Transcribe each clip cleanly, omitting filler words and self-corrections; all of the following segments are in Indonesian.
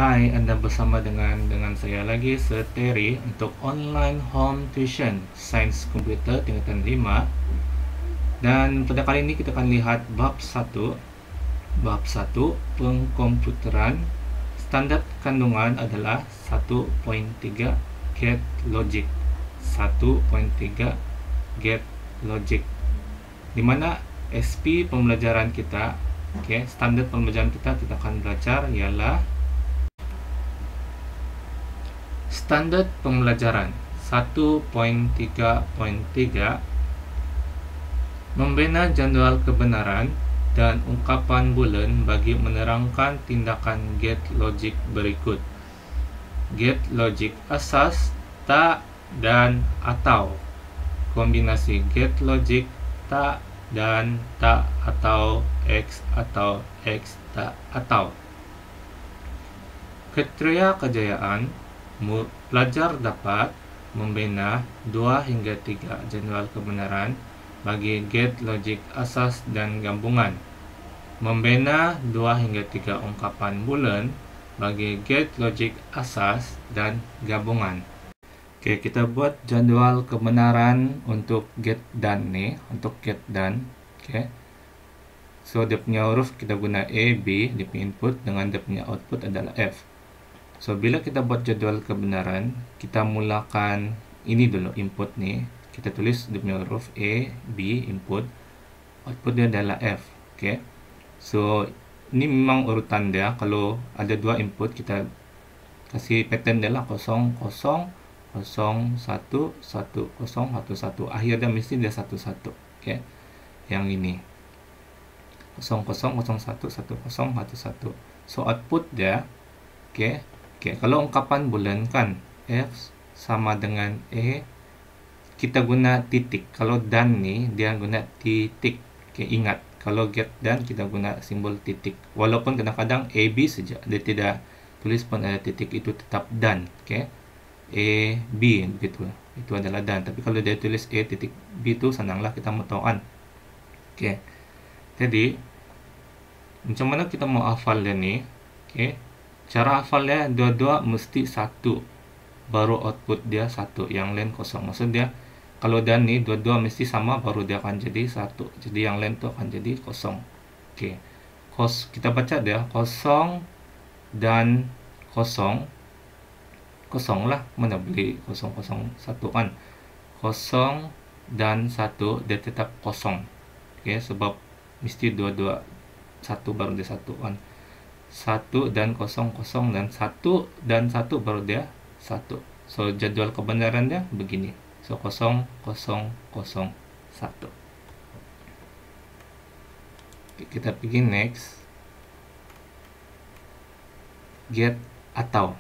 Hai, Anda bersama dengan saya lagi, Seteri, untuk online home tuition Sains Komputer tingkatan 5. Dan pada kali ini kita akan lihat bab 1. Bab 1, pengkomputeran. Standar kandungan adalah 1.3 Get Logic. 1.3 Get Logic. Dimana SP pembelajaran kita, standar pembelajaran kita akan belajar ialah standar pembelajaran 1.3.3 membina jadual kebenaran dan ungkapan bulan bagi menerangkan tindakan get logic berikut. Get logic asas tak dan atau. Kombinasi get logic tak dan tak atau x tak atau. Kriteria kejayaan: pelajar dapat membina 2 hingga 3 jadual kebenaran bagi get logic asas dan gabungan, membina 2 hingga 3 ungkapan bulan bagi get logic asas dan gabungan. Oke, kita buat jadual kebenaran untuk get dan nih, untuk get dan. Oke. So dia punya huruf kita guna A, B, dia punya input dengan dia punya output adalah F. So bila kita buat jadual kebenaran, kita mulakan ini dulu input nih. Kita tulis dia punya huruf A, B, input. Output dia adalah F. Oke. So ini memang urutan dia. Kalau ada 2 input, kita kasih pattern dia lah 0 0 0 1 1 0 1 1. Akhir dia mesti dia 1 1. Oke. Yang ini 0 0 0 1 1 0 1 1. So output dia kalau ungkapan bulan kan F sama dengan E, kita guna titik. Kalau dan nih dia guna titik. Ingat, kalau get dan kita guna simbol titik. Walaupun kadang-kadang A, B saja, dia tidak tulis pun ada titik, itu tetap dan. A, B begitu. Itu adalah dan. Tapi kalau dia tulis A titik B itu senanglah kita mau tahuan. Jadi macam mana kita mau hafal dia nih? Cara hafalnya dua-dua mesti 1, baru output dia 1, yang lain kosong. Maksud dia kalau dan nih dua-dua mesti sama, baru dia akan jadi 1. Jadi yang lain tuh akan jadi kosong. Kita baca dia 0 dan 0. Kosong lah, mana beli 0 0 1 kan. 0 dan 1 dia tetap kosong. Sebab mesti dua-dua 1 baru dia 1 kan. 1 dan 0 0 dan 1 dan 1 baru dia 1. So jadwal kebenaran dia begini. So 0 0 0 1. Kita pergi next. Get atau.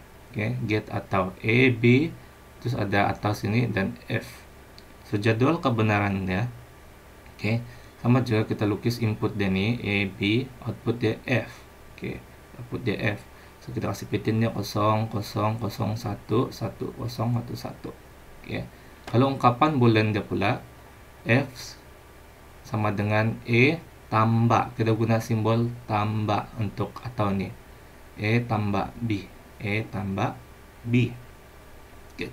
Get atau A, B, terus ada atau sini dan F. So jadwal kebenaran dia. Sama juga kita lukis input dia nih A, B, output dia F. Output dia F. So kita kasih pattern dia 0 0 0 1 1 0 1 1. Kalau ungkapan bulan dia pula F sama dengan E tambah, kita guna simbol tambah untuk atau nih. E tambah B. E tambah B.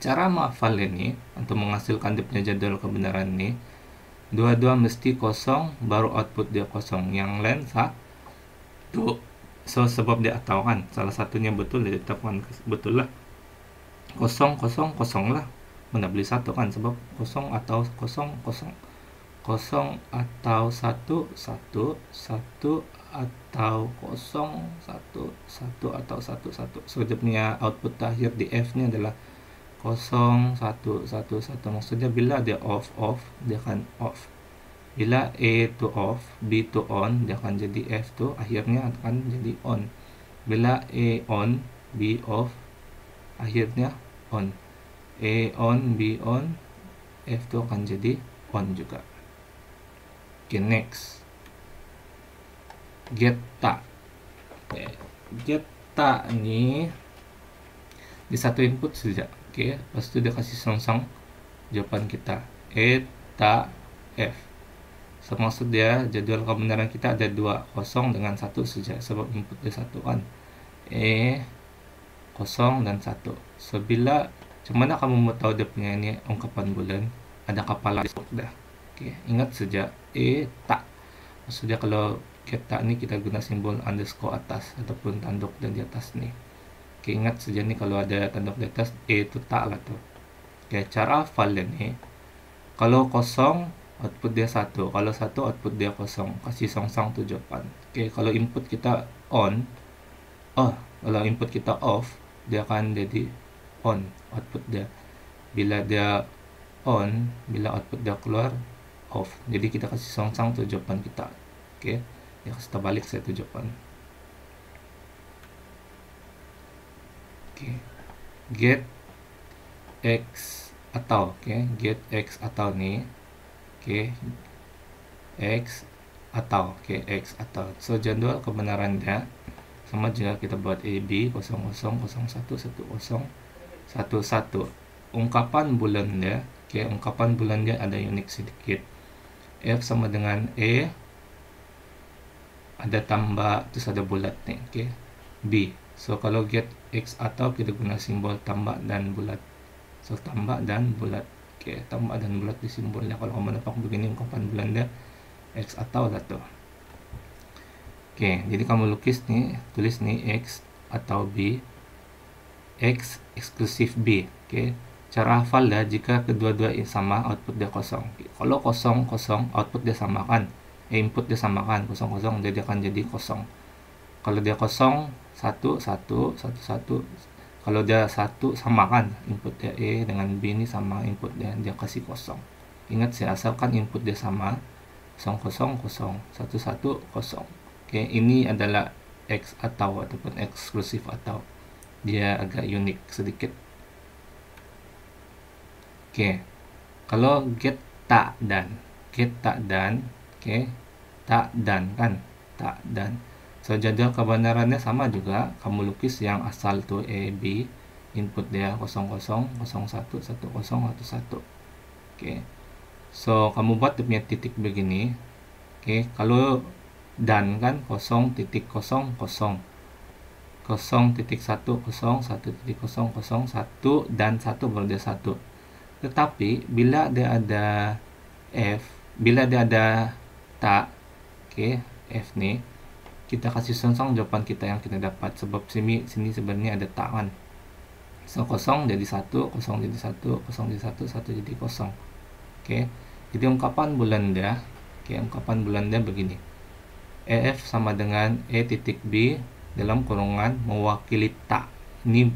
Cara menghafal ini untuk menghasilkan dia punya jadwal kebenaran nih, dua-dua mesti kosong, baru output dia kosong, yang lain 1. So sebab dia atau kan, salah satunya betul, dia tetapkan betul lah. 0 0 0 lah, mana beli 1 kan, sebab 0 atau 0 0 0 atau 1 1 1 atau 0 1 1 atau 1 1. So dia punya output akhir di F nya adalah 0 1 1 1. Maksudnya bila dia off dia akan off. Bila A to off, B to on, dia akan jadi F to akhirnya akan jadi on. Bila A on, B off, akhirnya on. A on, B on, F to akan jadi on juga. Next. Get tak. Get tak ini di satu input saja. Lepas itu dia kasih song jawaban kita. E tak F. So, maksud dia jadwal kebenaran kita ada 2, 0 dengan 1 saja, sebab input dia 1 kan. E kosong, dan 1. So bila gimana kamu mau tahu dia punya ini ungkapan bulan, ada kepala dah. Oke, ingat saja tak. Maksudnya kalau get tak ini kita guna simbol underscore atas ataupun tanduk dan di atas nih. Oke, ingat saja nih kalau ada tanduk di atas itu tak lah tuh. Oke, cara hafalnya nih, kalau kosong output dia 1, kalau 1 output dia kosong, kasih song-song tuh jawaban. Oke, kalau input kita on, kalau input kita off, dia akan jadi on output dia. Bila dia on, bila output dia keluar, off. Jadi kita kasih song-song tuh jawaban kita. Oke, ya kasih terbalik saya tuh jawaban. Oke, get x atau, get x atau nih, x atau, x atau. So jadwal kebenarannya sama juga kita buat AB 00011011. Ungkapan bulannya, ungkapan bulannya ada unik sedikit. F sama dengan E, ada tambah terus ada bulat nih, B. So kalau get x atau kita guna simbol tambah dan bulat. So tambah dan bulat, tambah dan bulat di simbolnya. Kalau kamu dapat begini ungkapan bulannya x atau lah tuh. Jadi kamu lukis nih, tulis nih x atau B, x eksklusif B. Cara hafal dah, jika kedua-dua sama output dia kosong. Kalau kosong output dia samakan, input dia samakan, kosong jadi akan jadi kosong. Kalau dia kosong 1 1 1 1, kalau dia 1 samakan input dia E dengan B ini sama input dia kasih kosong. Ingat sih, asalkan input dia sama 0 0 0 1 1 0. Ini adalah X atau ataupun eksklusif atau. Dia agak unik sedikit. Kalau get tak dan, tak dan kan, tak dan. So jadwal kebenarannya sama juga, kamu lukis yang asal tuh A, B, input dia 00 01 10 11. So kamu buat dia punya titik begini. Kalau dan kan 0.00 0.10 1 dan 1 baru dia 1. Tetapi bila dia ada F, bila dia ada tak, F nih, kita kasih song jawaban kita yang kita dapat, sebab sini sebenarnya ada tak kan. So 0 jadi 1, 0 jadi 1, 0 jadi 1, 1 jadi 0. Jadi ungkapan bulan dia, ungkapan bulan dia begini. EF sama dengan E titik B dalam kurungan mewakili tak. Ini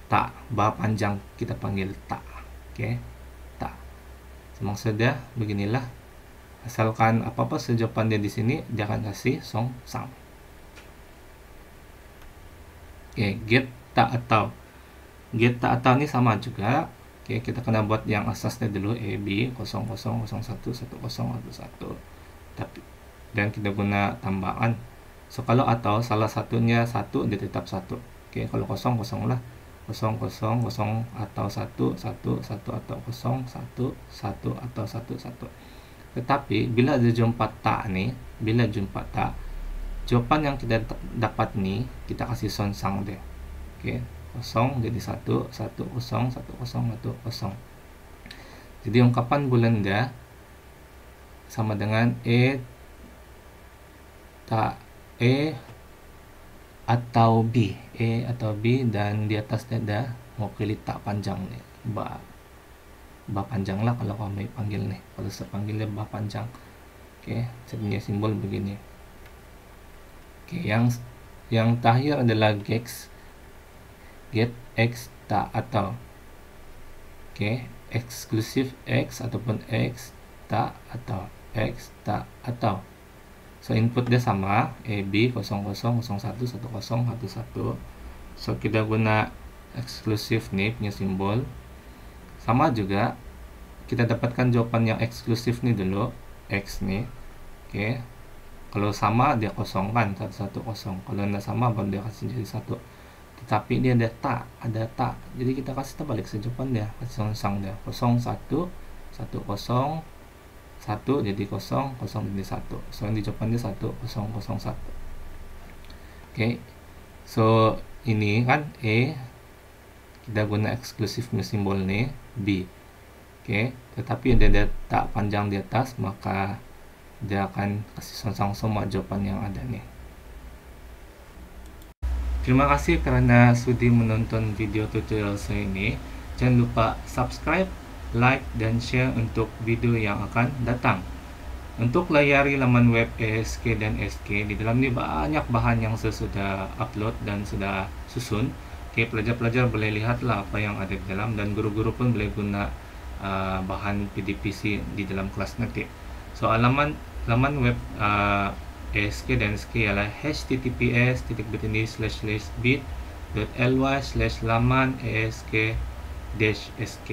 tak, bah panjang kita panggil tak. Tak. Maksudnya beginilah. Asalkan apa-apa sejawaban dia di sini, dia akan kasih song sang. Get tak atau. Get tak atau ini sama juga. Kita kena buat yang asasnya dulu, AB 00 01 10 11. Tapi dan kita guna tambahan. So kalau atau salah satunya 1, dia tetap 1. Kalau 0 lah. 0 0 0 atau 1 1 1 atau 0 1 1 atau 1 1. Tetapi bila ada jumpa tak nih, jawaban yang kita dapat nih, kita kasih sonsang deh. 0 jadi 1 1 0 1 0 1 0. Jadi ungkapan bulan dia sama dengan E tak, E atau B, dan di atasnya ada mewakili tak panjang nih, ba panjang lah kalau kamu panggil nih, kalau saya panggilnya ba panjang. Saya punya simbol begini. Yang terakhir adalah get x tak atau. Eksklusif X ataupun X tak atau, X tak atau. So input dia sama, AB 00 01 10 11. So kita guna eksklusif nih punya simbol. Sama juga kita dapatkan jawaban yang eksklusif nih dulu, X nih. Kalau sama dia kosong kan, 110. Kalau tidak sama baru dia kasih jadi 1. Tetapi dia ada tak. Jadi kita kasih terbalik sejawaban dia, kasih song dia 01 10 1 jadi 0 0 jadi 1. So yang di jawaban dia 1001. So ini kan E, kita guna eksklusif simbol nih B. Oke, tetapi ada data panjang di atas, maka dia akan kasih semua jawaban yang ada nih. Terima kasih karena sudi menonton video tutorial saya ini. Jangan lupa subscribe, like, dan share untuk video yang akan datang. Untuk layari laman web ESK dan SK, di dalam ini banyak bahan yang saya sudah upload dan sudah susun. Oke, pelajar-pelajar boleh lihatlah apa yang ada di dalam, dan guru-guru pun boleh guna bahan PDPC di dalam kelas nanti. So laman web ESK dan SK ialah https://bit.ly/laman esk-sk.